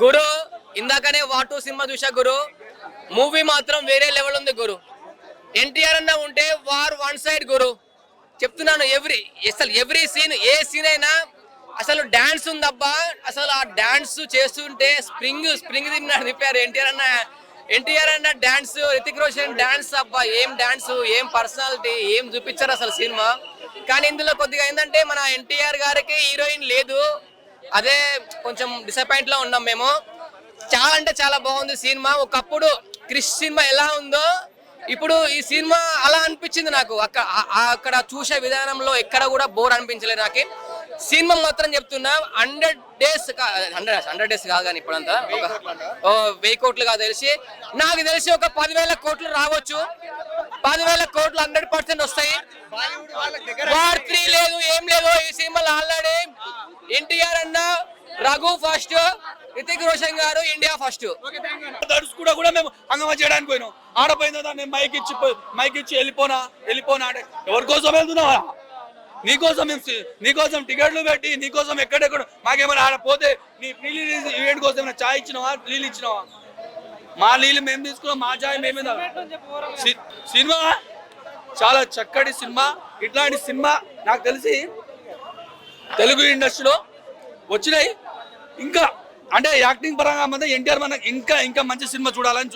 గురు ఇందాకనే వాటు సినిమా చూసా గురు. మూవీ మాత్రం వేరే లెవెల్ ఉంది గురు. ఎన్టీఆర్ అన్న ఉంటే వార్ వన్ సైడ్ గురు. చెప్తున్నాను, ఎవ్రీ సీన్, ఏ సీన్ అయినా అసలు డాన్స్ ఉందబ్బా. అసలు ఆ డాన్స్ చేస్తుంటే స్ప్రింగ్ తిప్పారు ఎన్టీఆర్ అన్న డాన్స్, రితిక్ రోషన్ డాన్స్ అబ్బా. ఏం డాన్స్, ఏం పర్సనాలిటీ, ఏం చూపించారు అసలు సినిమా. కానీ ఇందులో కొద్దిగా ఏంటంటే మన ఎన్టీఆర్ గారికి హీరోయిన్ లేదు, అదే కొంచెం డిసప్పాయింట్ లో ఉన్నాం మేము. చాలా అంటే చాలా బాగుంది సినిమా. ఒకప్పుడు క్రిష్ సినిమా ఎలా ఉందో ఇప్పుడు ఈ సినిమా అలా అనిపించింది నాకు. అక్కడ చూసే విధానంలో ఎక్కడ కూడా బోర్ అనిపించలేదు నాకు. సినిమా మాత్రం చెప్తున్నా 100 days కాదు కానీ ఇప్పుడంతా 1000 కోట్లు కాదు తెలిసి, నాకు తెలిసి ఒక 10,000 కోట్లు రావచ్చు. 10,000 కోట్లు 100% వస్తాయి. వార్ 3 లేదు, ఏం లేదు ఈ సినిమాలో. ఆల్రెడీ ఎన్టీఆర్ అన్న, రఘు ఫస్ట్, రితిక్ రోషన్ గారు ఇండియా ఫస్ట్. దడుచుకుంటా కూడా మేము హంగమా చేయడానికి పోయినాం. ఆడపోయిందా దాన్ని మైక్ ఇచ్చి వెళ్ళిపోనా అంటే ఎవరి కోసం వెళ్తున్నావా? నీకోసం టికెట్లు పెట్టి నీకోసం ఎక్కడెక్కడ మాకేమైనా ఆడపోతే నీ ప్రీ రిలీజ్ ఈవెంట్ కోసం ఏమైనా చాయ్ ఇచ్చినావా, నీళ్ళు ఇచ్చినావా? మా నీళ్ళు మేము తీసుకున్నాం, మా చాయ్ మేమే. సినిమా చాలా చక్కటి సినిమా. ఇట్లాంటి సినిమా నాకు తెలిసి తెలుగు ఇండస్ట్రీలో వచ్చినాయి. ఇంకా అంటే యాక్టింగ్ పరంగా మన ఎన్టీఆర్ మన ఇంకా మంచి సినిమా చూడాలని,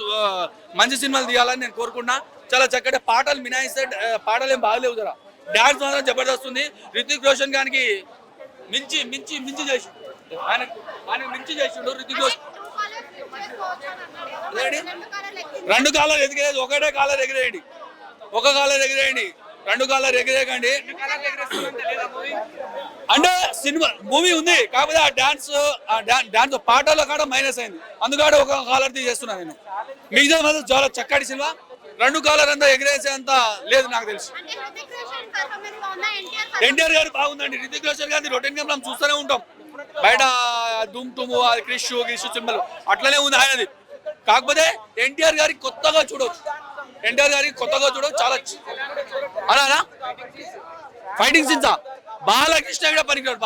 మంచి సినిమాలు తీయాలని నేను కోరుకున్నా. చాలా చక్కటి పాటలు మినాయిస్తే పాటలు ఏం బాగలేవు కదా. డాన్స్ మాత్రం జబర్దస్త్ ఉంది. రితిక్ రోషన్ గారికి మించి చేసిండు. ఆయన మించి చేసిండు రితిక్ రోషన్. 2 కాలర్ ఎదిగేది, ఒకటే కాలర్ ఎగిరేయండి, ఒక కాలర్ ఎగిరేయండి, 2 కాలర్ ఎగిరేయకండి. అంటే సినిమా మూవీ ఉంది, కాకపోతే ఆ డాన్స్ పాటలో కూడా మైనస్ అయింది. అందుకని ఒక కాలర్ తీసేస్తున్నా నేను. మిగతా మాత్రం చాలా చక్కటి సినిమా. 2 కాలర్ అంతా ఎగిరేసేంత లేదు నాకు తెలుసు. ఎన్టీఆర్ గారు బాగుందండి. రితిక్ రోషన్ గారిని రొటీన్ గా మనం చూస్తూనే ఉంటాం బయట. ధూమ్ టుము, క్రిష్ సినిమాలు అట్లనే ఉంది ఆయనది. కాకపోతే ఎన్టీఆర్ గారికి కొత్తగా చూడవచ్చు. చాలా అలా ఫైటింగ్ సీన్స్. బాలకృష్ణ కూడా పనికిరాడు.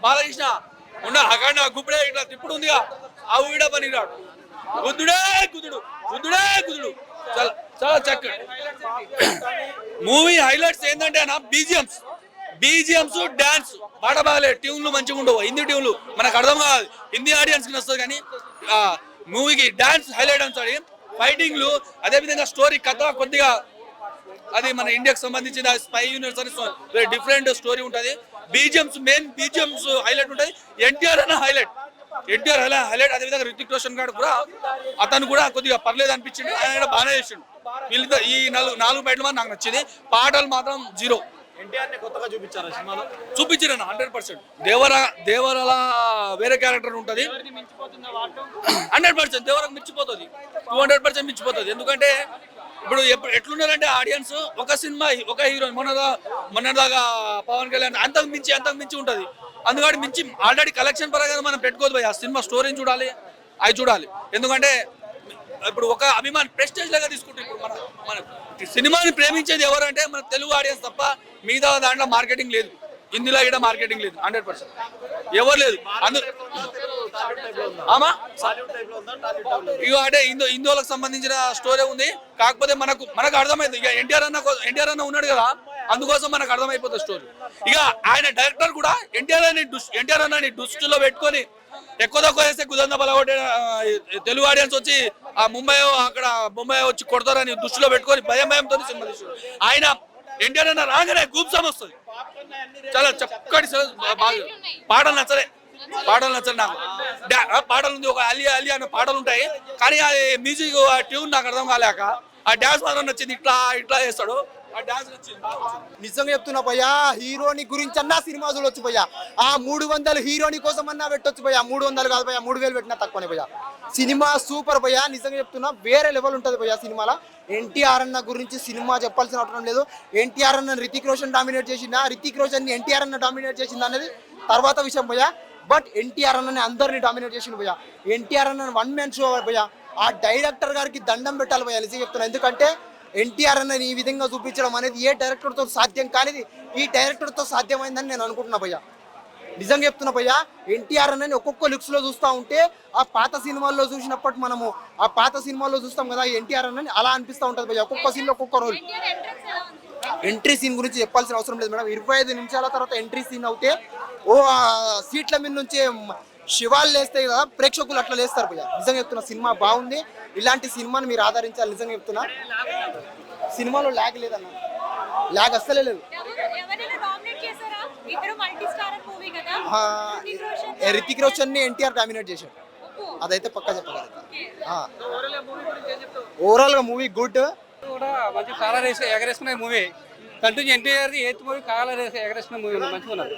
బాలకృష్ణ ఉన్న అక్కడ గుప్పుడే ఇట్లా తిప్పుడు ఉందిగా, అవి కూడా పనికిరాడు. గుద్దుడే కుదుడు చాలా చక్కటి మూవీ. హైలైట్స్ ఏంటంటే అన్న బీజిఎంస్ డాన్స్ పాట బాగలేదు, ట్యూన్లు మంచిగా ఉండవు. హిందీ ట్యూన్లు మనకు అర్థం కాదు, హిందీ ఆడియన్స్ కి వస్తుంది. కానీ మూవీకి డాన్స్ హైలైట్ అంటాడు. ఫైటింగ్లు, అదేవిధంగా స్టోరీ కథ కొద్దిగా అది మన ఇండియాకి సంబంధించిన స్పై యూనివర్స్ అని డిఫరెంట్ స్టోరీ ఉంటుంది. మెయిన్ బీజిఎంస్ హైలైట్ ఉంటుంది. ఎన్టీఆర్ అన్న హైలైట్. అదేవిధంగా రితిక్ రోషన్ గారు కూడా, అతను కూడా కొద్దిగా పర్లేదు అనిపించింది. ఆయన కూడా బాగానే చేసిండు. వీళ్ళతో ఈ 4 బయటలు మాత్రం నాకు నచ్చింది. పాటలు మాత్రం 0. చూపించారు 100%. దేవరలా వేరే క్యారెక్టర్ ఉంటుంది. 100% దేవరకు మించిపోతుంది, 200% మించిపోతుంది. ఎందుకంటే ఇప్పుడు ఎట్లున్నారంటే ఆడియన్స్, ఒక సినిమా ఒక హీరోయిన్ మొన్నదాకా పవన్ కళ్యాణ్ అంతకు మించి ఉంటుంది. అందుకని మించి ఆల్రెడీ కలెక్షన్ పరంగా మనం పెట్టుకోదు భయ్. ఆ సినిమా స్టోరీని చూడాలి, అవి చూడాలి. ఎందుకంటే ఇప్పుడు ఒక అభిమాని ప్రెస్టేజ్ లాగా తీసుకుంటాం. ఇప్పుడు మన సినిమాని ప్రేమించేది ఎవరంటే మన తెలుగు ఆడియన్స్ తప్ప. మిగతా దాంట్లో మార్కెటింగ్ లేదు, హిందీలో కూడా మార్కెటింగ్ లేదు. 100% ఎవరు లేదు. ఇక అంటే హిందువులకు సంబంధించిన స్టోరీ ఉంది. కాకపోతే మనకు అర్థమైంది. ఇక ఎన్టీఆర్ అన్న ఉన్నాడు కదా, అందుకోసం మనకు అర్థమైపోతుంది స్టోరీ. ఇక ఆయన డైరెక్టర్ కూడా ఎన్టీఆర్ అన్నని దృష్టిలో పెట్టుకొని ఎక్కువ తక్కువ వేస్తే కుదంద బలగొట్టే తెలుగు ఆడియన్స్ వచ్చి ఆ ముంబై వచ్చి కొడతారని దృష్టిలో పెట్టుకొని భయంతో సినిమా తీసాడు ఆయన. ఎన్టీఆర్ అన్న రాగానే గూప్సం వస్తుంది. చాలా చక్కటి పాటలు నచ్చలే నాకు. పాటలు ఉంది, ఒక అలి అనే పాటలు ఉంటాయి. కానీ ఆ మ్యూజిక్, ఆ ట్యూన్ నాకు అర్థం కాలేక ఆ డాన్స్ మాత్రం నచ్చింది. ఇట్లా చేస్తాడు, ఆ డాన్స్ నచ్చింది. నిజంగా చెప్తున్నా భయ్యా, హీరోని గురించి అన్నా సినిమా చూడొచ్చు భయ్యా. ఆ 300 హీరోని కోసం అన్నా పెట్టొచ్చు భయ్యా. 300 కాదు భయ్యా, 3000 పెట్టినా తక్కువనే భయ్యా. సినిమా సూపర్ భయ్యా. నిజంగా చెప్తున్నా, వేరే లెవెల్ ఉంటుంది భయ్యా సినిమాలో. ఎన్టీఆర్ అన్న గురించి సినిమా చెప్పాల్సిన అవసరం లేదు. ఎన్టీఆర్ అన్న రితిక్ రోషన్ డామినేట్ చేసిందా, రితిక్ రోషన్ ఎన్టీఆర్ అన్న డామినేట్ చేసిందా అనేది తర్వాత విషయం భయ్యా. బట్ ఎన్టీఆర్ అన్నని అందరినీ డామినేట్ చేసిండు భయ్యా. ఎన్టీఆర్ అన్న 1 man షో భయ్యా. ఆ డైరెక్టర్ గారికి దండం పెట్టాలి భయ్యా, నిజంగా చెప్తున్నా. ఎందుకంటే ఎన్టీఆర్ అన్నని ఈ విధంగా చూపించడం అనేది ఏ డైరెక్టర్తో సాధ్యం కానిది ఈ డైరెక్టర్తో సాధ్యమైందని నేను అనుకుంటున్నా భయ్యా. నిజంగా చెప్తున్నా భయ్యా, ఎన్టీఆర్ అని ఒక్కొక్క లుక్స్ లో చూస్తూ ఉంటే ఆ పాత సినిమాల్లో చూసినప్పుడు మనము ఆ పాత సినిమాల్లో చూస్తాం కదా ఎన్టీఆర్ అని అలా అనిపిస్తూ ఉంటుంది భయ్యా. ఒక్కొక్క సీన్ లో ఒక్కొక్క రోల్. ఎంట్రీ సీన్ గురించి చెప్పాల్సిన అవసరం లేదు మేడం. 25 నిమిషాల తర్వాత ఎంట్రీ సీన్ అవుతే ఓ సీట్ల మీద నుంచి శివాలు లేస్తాయి కదా, ప్రేక్షకులు అట్లా లేస్తారు భయ్యా. నిజంగా చెప్తున్నా సినిమా బాగుంది. ఇలాంటి సినిమాని మీరు ఆదరించాలి. నిజంగా చెప్తున్నా సినిమాలో ల్యాగ్ లేదన్న, ల్యాగ్ అస్సలే లేదు. రితిక్ రోషన్ ని ఎన్టీఆర్ డామినేట్ చేశాడు, అదైతే పక్కా చెప్పగలుగుతా. ఓవరాల్ గా మూవీ గుడ్. కూడా మంచి కాలర్ వేసి ఎగరేసుకునే movie continue NTR 8th movie collar వేసి ఎగరేసుకునే మూవీ మంచిగా ఉన్నది.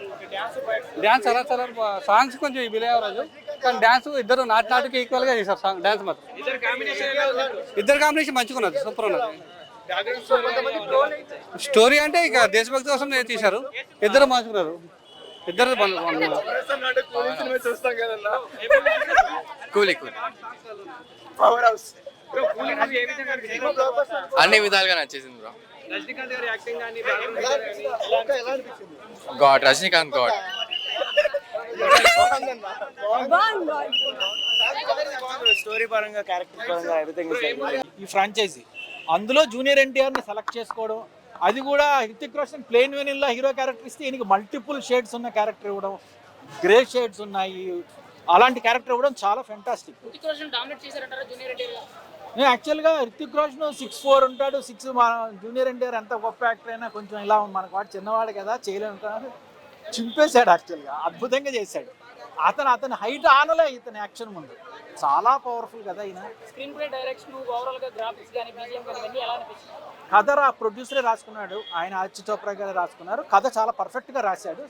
డ్యాన్స్ చాలా చాలా సాంగ్స్ కొంచెం బిలో యావరేజ్, కానీ డ్యాన్స్ ఇద్దరు నాటికి ఈక్వల్ గా చేశారు. సాంగ్ డ్యాన్స్ మాత్రం ఇద్దరు కాంబినేషన్ మంచిగా ఉన్నది, సూపర్ ఉన్నది. స్టోరీ అంటే ఇక దేశభక్తి కోసం తీశారు. ఇద్దరు మంచుకున్నారు, ఇద్దరు అన్ని విధాలుగా నచ్చేసింది bro. God Rajinikanth God. Story పరంగా క్యారెక్టర్ పరంగా ఎవ్రీథింగ్. ఈ ఫ్రాంచైజీ అందులో జూనియర్ ఎన్టీఆర్ని సెలెక్ట్ చేసుకోవడం, అది కూడా Hrithik Roshan plain vanilla hero character ఇస్తే ఈయనకి మల్టిపుల్ షేడ్స్ ఉన్న క్యారెక్టర్ ఇవ్వడం, గ్రే షేడ్స్ ఉన్నాయి, అలాంటి క్యారెక్టర్ ఇవ్వడం చాలా ఫెంటాస్టిక్. యాక్చువల్గా హృతిక్ రోషన్ 6'4" ఉంటాడు, 6 జూనియర్ ఎన్టీఆర్ ఎంత గొప్ప యాక్టర్ అయినా కొంచెం ఇలా మనకు వాడు చిన్నవాడు కదా చేయలేము, చింపేశాడు. యాక్చువల్గా అద్భుతంగా చేశాడు. అతను హైట్ ఆనలే ఇతని యాక్షన్ ముందు, చాలా పవర్ఫుల్ కదా ఈయన. స్క్రీన్ ప్లే, డైరెక్షన్, ఓవరాల్ గా గ్రాఫిక్స్ గాని బీజిఎం గాని ఇవన్నీ ఎలా అనిపిస్తుంది? కథ ప్రొడ్యూసరే రాసుకున్నాడు, ఆయన ఆర్చి చోప్రా గారు రాసుకున్నారు. కథ చాలా పర్ఫెక్ట్గా రాశాడు.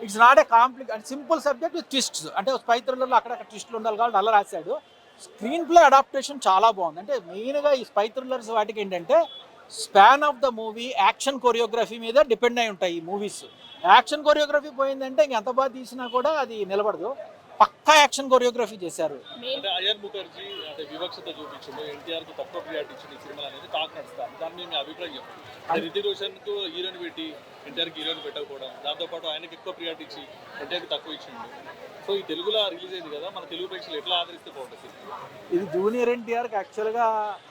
It's not a complicate simple subject with twists. అంటే స్పై థ్రిల్లర్లో అక్కడక్కడ ట్విస్ట్లు ఉండాలి కాబట్టి అలా రాశాడు. స్క్రీన్ ప్లే అడాప్టేషన్ చాలా బాగుంది. అంటే మెయిన్గా ఈ స్పై థ్రిల్లర్స్ వాటికి ఏంటంటే span of the movie action choreography మీద డిపెండ్ అయి ఉంటాయి ఈ మూవీస్. యాక్షన్ కొరియోగ్రఫీ పోయిందంటే ఇంక ఎంత బాగా తీసినా కూడా అది నిలబడదు. పక్కా యాక్షన్ కొరియోగ్రఫీ చేశారు. అంటే అయాన్ ముఖర్జీ అంటే వివక్షత చూపించిండు, ఎన్టీఆర్ కు తక్కువ ప్రియారిటీ ఇచ్చింది ఈ సినిమా అనేది టాక్ నడుస్తుంది. దాని మీద మీ అభిప్రాయం చెప్పండి. రితిక్ రోషన్ కు హీరోని పెట్టి ఎన్టీఆర్ కి హీరోని పెట్టకపోవడం, దాంతోపాటు ఆయనకి ఎక్కువ ప్రియారిటీ ఇచ్చి ఎన్టీఆర్ కి తక్కువ ఇచ్చిండు. సో ఈ తెలుగులో రిలీజ్ అయింది కదా, మన తెలుగు ప్రేక్షకులు ఎట్లా ఆదరిస్తే బాగుంటుంది? ఇది జూనియర్ ఎన్టీఆర్కి యాక్చువల్గా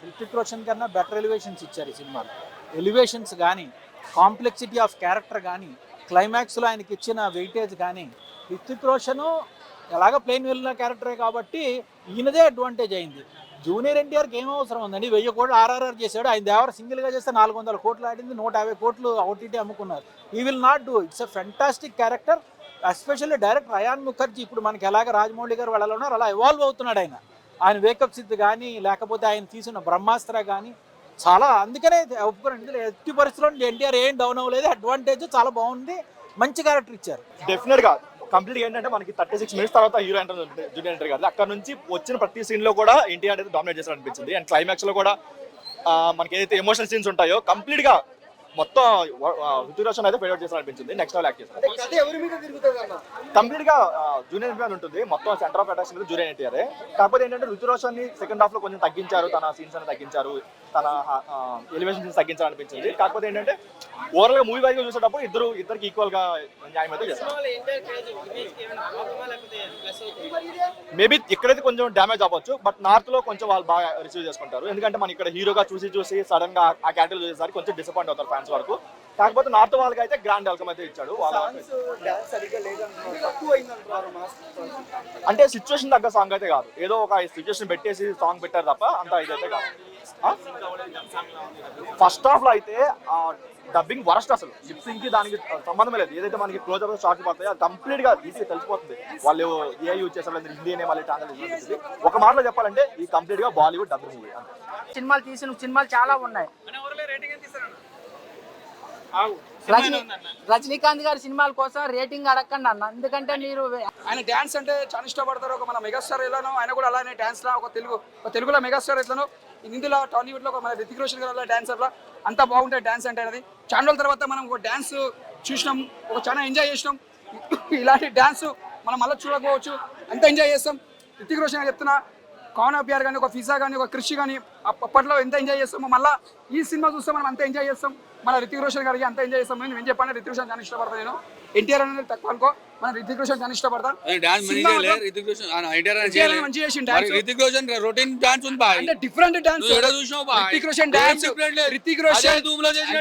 రితిక్ రోషన్ కన్నా బెటర్ ఎలివేషన్స్ ఇచ్చారు ఈ సినిమాలో. ఎలివేషన్స్ కానీ, కాంప్లెక్సిటీ ఆఫ్ క్యారెక్టర్ కానీ, క్లైమాక్స్లో ఆయనకి ఇచ్చిన వెయిటేజ్ కానీ, రితిక్ రోషను ఎలాగ ప్లెయిన్ వెళ్ళిన క్యారెక్టరే కాబట్టి ఈయనదే అడ్వాంటేజ్ అయింది. జూనియర్ ఎన్టీఆర్కి ఏం అవసరం ఉందండి, 1000 కోట్లు ఆర్ఆర్ఆర్ చేశాడు. ఆయన దేవర సింగిల్గా చేస్తే 400 కోట్లు ఆడింది, 150 కోట్లు ఓటీటీ అమ్ముకున్నారు. ఈ will not do. It's a fantastic character. Especially director Ayan Mukerji ఇప్పుడు మనకి ఎలాగ రాజమౌళి గారు వాళ్ళలో ఉన్నారు అలా ఎవాల్వ్ అవుతున్నాడు ఆయన వేకప్ సిద్ధ్ కానీ, లేకపోతే ఆయన తీసిన బ్రహ్మాస్త్ర కానీ చాలా. అందుకనే ఒప్పుకోండి, ఇందులో ఎట్టి పరిస్థితుల్లో ఎన్టీఆర్ ఏం డౌన్ అవ్వలేదు. అడ్వాంటేజ్ చాలా బాగుంది, మంచి క్యారెక్టర్ ఇచ్చారు. డెఫినెట్గా కంప్లీట్ ఏంటంటే మనకి 36 మినిట్స్ తర్వాత హీరో ఎంటర్ జూనియర్ ఎన్టీఆర్ గారు అక్కడ నుంచి వచ్చిన ప్రతి సీన్ లో కూడా ఎన్టీఆర్ అయితే డామినేట్ చేశారు అనిపించింది. అండ్ క్లైమాక్స్ లో కూడా మనకి ఏదైతే ఎమోషనల్ సీన్స్ ఉంటాయో కంప్లీట్ గా మొత్తం రితిక్ రోషన్ అయితే ఫేవరేట్ చేశారు అనిపించింది. నెక్స్ట్ లెవెల్ యాక్ట్ చేశారు. కంప్లీట్ గా జూనియర్ ఎన్టీఆర్ ఉంటుంది, మొత్తం సెంటర్ ఆఫ్ అట్రాక్షన్ మీద జూనియర్ ఎన్టీఆర్. కాకపోతే ఏంటంటే రితిక్ రోషన్ ని సెకండ్ హాఫ్ లో కొంచెం తగ్గించారు, తన సీన్స్ అని తగ్గించారు, తన ఎలివేషన్ సీన్స్ తగ్గించారు అనిపించింది. కాకపోతే ఏంటంటే ఓవరాల్ గా మూవీ వైజ్ గా చూసేటప్పుడు ఇద్దరికి ఈక్వల్ గా న్యాయం అయితే చేస్తారు. మేబీ ఇక్కడైతే కొంచెం డ్యామేజ్ అవ్వచ్చు, బట్ నార్త్ లో కొంచెం వాళ్ళు బాగా రిసీవ్ చేసుకుంటారు. ఎందుకంటే మనం ఇక్కడ హీరోగా చూసి సడన్ గా ఆ క్యారెక్టర్ చూసేసరికి కొంచెం డిసప్పాయింట్ అవుతారు ఫ్యాన్స్ వరకు. కాకపోతే నార్త్ వాళ్ళకి అయితే గ్రాండ్ వెల్కమ్ అయితే ఇచ్చాడు. అంటే సిచ్యువేషన్ తగ్గ సాంగ్ అయితే కాదు, ఏదో ఒక సిచ్యువేషన్ పెట్టేసి సాంగ్ పెట్టారు తప్ప అంత ఇదైతే కాదు. ఫస్ట్ హాఫ్ లో అయితే డబ్బింగ్ వరస్ట్, అసలు లిప్సింగ్ కి దానికి సంబంధమే లేదు. ఏదైతే మనకి క్లోజ్ అప్ షార్ట్ పడతాయో అది కంప్లీట్ గా ఈజీగా తెలిసిపోతుంది వాళ్ళు ఏ యూజ్ చేస్తారు, హిందీ అనే వాళ్ళు ఛానల్ యూజ్ చేస్తుంది. ఒక మాటలో చెప్పాలంటే ఈ కంప్లీట్ గా బాలీవుడ్ డబ్బింగ్ మూవీ. సినిమాలు తీసిన సినిమాలు చాలా ఉన్నాయి. రజనీకాంత్ గారి సినిమాల కోసం రేటింగ్ అడగండి అన్న, ఎందుకంటే మీరు ఆయన డ్యాన్స్ అంటే చాలా ఇష్టపడతారు. ఒక మన మెగాస్టార్ ఎలానో ఆయన కూడా అలానే డ్యాన్స్ లా ఒక తెలుగులో మెగాస్టార్ ఎట్లానో హిందీలో టాలీవుడ్ లో మన రితిక్ రోషన్ గారు డాన్సర్ లా అంతా బాగుంటాయి. డ్యాన్స్ అంటే అనేది చాలా రోజుల తర్వాత మనం ఒక డ్యాన్స్ చూసినాం, ఒక చాలా ఎంజాయ్ చేసినాం. ఇలాంటి డ్యాన్స్ మనం మళ్ళీ చూడకపోవచ్చు, అంత ఎంజాయ్ చేస్తాం. రితిక్ రోషన్ చెప్తున్నా, కాన్ అపియార్ కానీ, ఒక ఫిజా కానీ, ఒక క్రిష్ కానీ అప్పట్లో ఎంత ఎంజాయ్ చేస్తామో మళ్ళీ ఈ సినిమా చూస్తే మనం అంత ఎంజాయ్ చేస్తాం. మన రితిక్ రోషన్ గారికి అంత ఎంజాయ్ చేస్తాం. నేను చెప్పాను, రితిక్ రోషన్ చాలా ఇష్టపడతాను నేను. ఎన్టీఆర్ అనేది తక్కువ అనుకో, మనం రితిక్ రోషన్ కానీ ఇష్టపడతాం. డాన్స్ సినిమా మాత్రం రితిక్ రోషన్ ఎన్టీఆర్ ఎన్టీఆర్ మంచిగా చేసిన dance. Hrithik Roshan routine dance ఉంది బాయ్, అంటే డిఫరెంట్ డాన్స్. నువ్వు ఎక్కడ చూసినావు బాయ్? రితిక్ రోషన్ డాన్స్, రితిక్ రోషన్ ధూమ్ లో చేసిన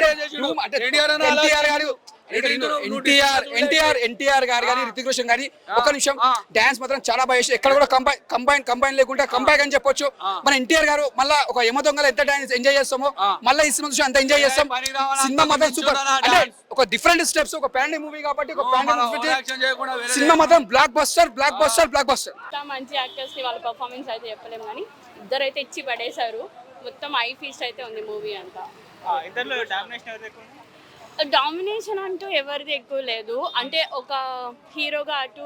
ఎన్టీఆర్ గారు కానీ రితిక్ రోషన్ కానీ ఒక నిమిషం డాన్స్ మాత్రం చాలా బాగా చేసి, ఎక్కడ కూడా కంబైన్ లేకుండా కంబైన్ అని చెప్పొచ్చు. మన ఎన్టీఆర్ గారు మళ్ళీ ఒక యమ దొంగలు ఎంత డాన్స్ ఎంజాయ్ చేస్తామో మళ్ళీ ఈ సినిమా చూసి అంత ఎంజాయ్ చేస్తాం. సినిమా మాత్రం సూపర్, అంటే ఒక డిఫరెంట్ స్టెప్స్, ఒక ప్యాండీ మూవీ కాబట్టి ఒక సినిమా మాత్రం బ్లాక్ బస్టర్. మంచి యాక్టర్స్ ని వాళ్ళ పర్ఫార్మెన్స్ అయితే చెప్పలేము, కానీ ఇద్దరైతే ఇచ్చి పడేశారు. మొత్తం ఐ ఫీస్ట్ అయితే ఉంది మూవీ అంతా. డామినేషన్ అంటూ ఎవరిది ఎక్కువ లేదు, అంటే ఒక హీరోగా అటు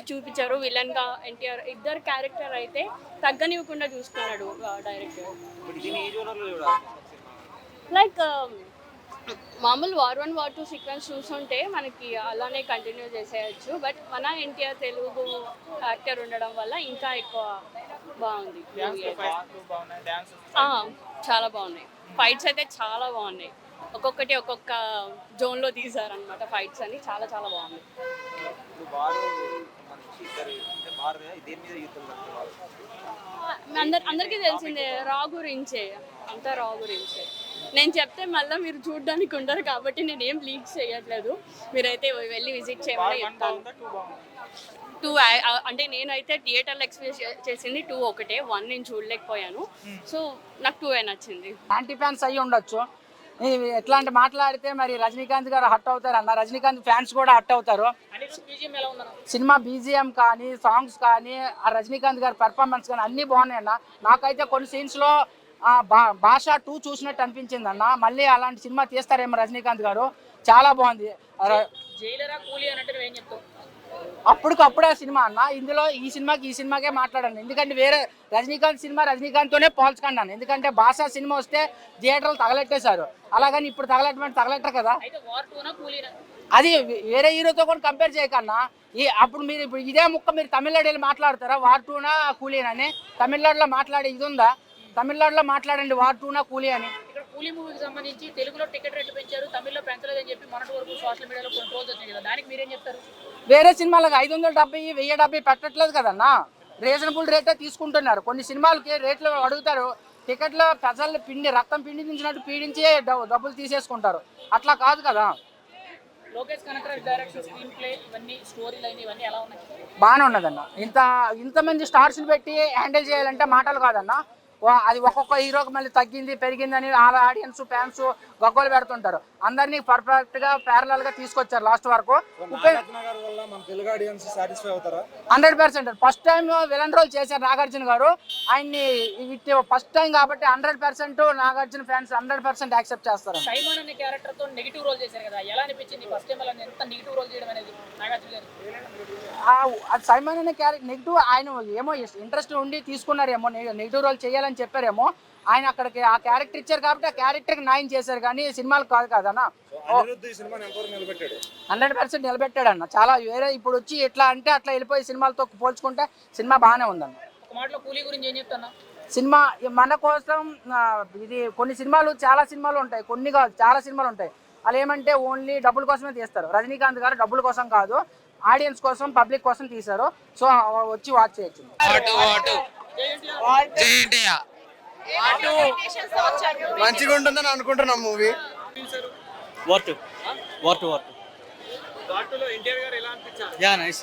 చూపించారు, విలన్ గా ఎన్టీఆర్. ఇద్దరు క్యారెక్టర్ అయితే తగ్గనివ్వకుండా చూసుకున్నాడు డైరెక్టర్. లైక్ మామూలు వార్ 1 వార్ 2 సీక్వెన్స్ చూస్తుంటే మనకి అలానే కంటిన్యూ చేసేయచ్చు, బట్ మన ఎన్టీఆర్ తెలుగు యాక్టర్ ఉండడం వల్ల ఇంకా ఎక్కువ బాగుంది. చాలా బాగున్నాయి, ఫైట్స్ అయితే చాలా బాగున్నాయి. ఒక్కొక్కటి ఒక్కొక్క జోన్లో తీశారనమాట ఫైట్స్ అని, చాలా చాలా బాగుంది. అందరికీ తెలిసిందే రా గురించే, అంతా రా గురించే. నేను చెప్తే మళ్ళీ మీరు చూడడానికి ఉండరు కాబట్టి నేను ఏం లీక్ చేయట్లేదు, మీరైతే వెళ్ళి విజిట్ చేయమని చెప్తాను. 2 అంటే నేనైతే థియేటర్లో ఎక్స్పీరియన్స్ చేసింది 2 ఒకటే, 1 నేను చూడలేకపోయాను. సో నాకు 2 నచ్చింది. యాంటీ ఫ్యాన్స్ అయ్యి ఉండొచ్చు, ఎట్లాంటి మాట్లాడితే మరి రజనీకాంత్ గారు హట్ అవుతారు అన్న, రజనీకాంత్ ఫ్యాన్స్ కూడా హట్ అవుతారు. సినిమా బీజిఎం కానీ సాంగ్స్ కానీ ఆ రజనీకాంత్ గారి పెర్ఫార్మెన్స్ కానీ అన్నీ బాగున్నాయి అన్న. నాకైతే కొన్ని సీన్స్లో భాష 2 చూసినట్టు అనిపించింది అన్న. మళ్ళీ అలాంటి సినిమా తీస్తారేమో రజనీకాంత్ గారు, చాలా బాగుంది. అప్పటికప్పుడే సినిమా అన్న, ఇందులో ఈ సినిమాకే మాట్లాడాను. ఎందుకంటే వేరే రజనీకాంత్ సినిమా రజనీకాంత్తోనే పోల్చకండి అన్న, ఎందుకంటే భాషా సినిమా వస్తే థియేటర్లు తగలెట్టేశారు, అలాగని ఇప్పుడు తగలెట్టరు కదా. అది వేరే హీరోతో కూడా కంపేర్ చేయకన్నా. అప్పుడు మీరు ఇప్పుడు ఇదే ముక్క మీరు తమిళనాడు వెళ్ళి మాట్లాడతారా, వార్ 2నా కూలీనా అని? తమిళనాడులో మాట్లాడే ఇది ఉందా? తమిళనాడులో మాట్లాడండి వార్ 2నా కూలీ అని. కూలీ మూవీకి సంబంధించి తెలుగులో టికెట్ రేట్లు పెంచారు, తమిళ్లో పెంచలేదని చెప్పి మొన్నటి వరకు సోషల్ మీడియాలో కొన్ని ట్రోల్స్ వచ్చినాయి కదా, దానికి మీరేం చెప్తారు? వేరే సినిమాలకు 570, 1070 పెట్టట్లేదు కదన్నా, రీజనబుల్ రేటే తీసుకుంటున్నారు. కొన్ని సినిమాలకి రేట్లు అడుగుతారు, టికెట్లో ప్రజలు రక్తం పిండించినట్టు పీడించి డబ్బులు తీసేసుకుంటారు. అట్లా కాదు కదా. Lokesh Kanagaraj direction, screenplay, ఇవన్నీ స్టోరీ లైన్ ఇవన్నీ ఎలా ఉన్నాయి? బాగానే ఉన్నదన్న. ఇంతమంది స్టార్స్ని పెట్టి హ్యాండిల్ చేయాలంటే మాటలు కాదన్న. అది ఒక్కొక్క హీరోకి మళ్ళీ తగ్గింది పెరిగిందని వాళ్ళ ఆడియన్స్ ఫ్యాన్స్ గొగ్గోలు పెడుతుంటారు. అందరినీ పర్ఫెక్ట్గా ప్యారలల్గా తీసుకొచ్చారు లాస్ట్ వరకు. 100% ఫస్ట్ టైం విలన్ రోల్ చేశారు నాగార్జున గారు. ఆయన్ని ఫస్ట్ టైం కాబట్టి 100% నాగార్జున ఫ్యాన్స్ 100% యాక్సెప్ట్ చేస్తారు. సైమన్ అనే క్యారెక్టర్ తో నెగిటివ్ రోల్ చేశారు కదా, ఎలా అనిపించింది ఫస్ట్ టైం అలా ఎంత నెగిటివ్ రోల్ చేయడం అనేది నాగార్జున గారు? సైమన్ అనే క్యారెక్టర్ నెగిటివ్, ఆయన ఏమో ఇంట్రెస్ట్ ఉండి తీసుకున్నారేమో, నెగిటివ్ రోల్ చేయాలని చెప్పారేమో. ఆయన అక్కడికి ఆ క్యారెక్టర్ ఇచ్చారు కాబట్టి ఆ క్యారెక్టర్కి న్యాయం చేశారు, కానీ సినిమాలు కాదు కదన్న. 100% నిలబెట్టాడు అన్న. చాలా వేరే ఇప్పుడు వచ్చి ఎట్లా అంటే అట్లా వెళ్ళిపోయి సినిమాలతో పోల్చుకుంటే సినిమా బాగానే ఉందన్న. ఒక మాటలో కూలీ గురించి ఏం చెప్తున్నా? సినిమా మన కోసం ఇది కొన్ని సినిమాలు చాలా సినిమాలు ఉంటాయి, కొన్ని కాదు చాలా సినిమాలు ఉంటాయి. అలా ఏమంటే ఓన్లీ డబ్బుల కోసమే తీస్తారు. రజనీకాంత్ గారు డబ్బుల కోసం కాదు, ఆడియన్స్ కోసం పబ్లిక్ కోసం తీశారు. సో వచ్చి వాచ్ చేయొచ్చు. మంచిగా ఉంటుందని అనుకుంటున్నాం మూవీ. War 2 yeah nice.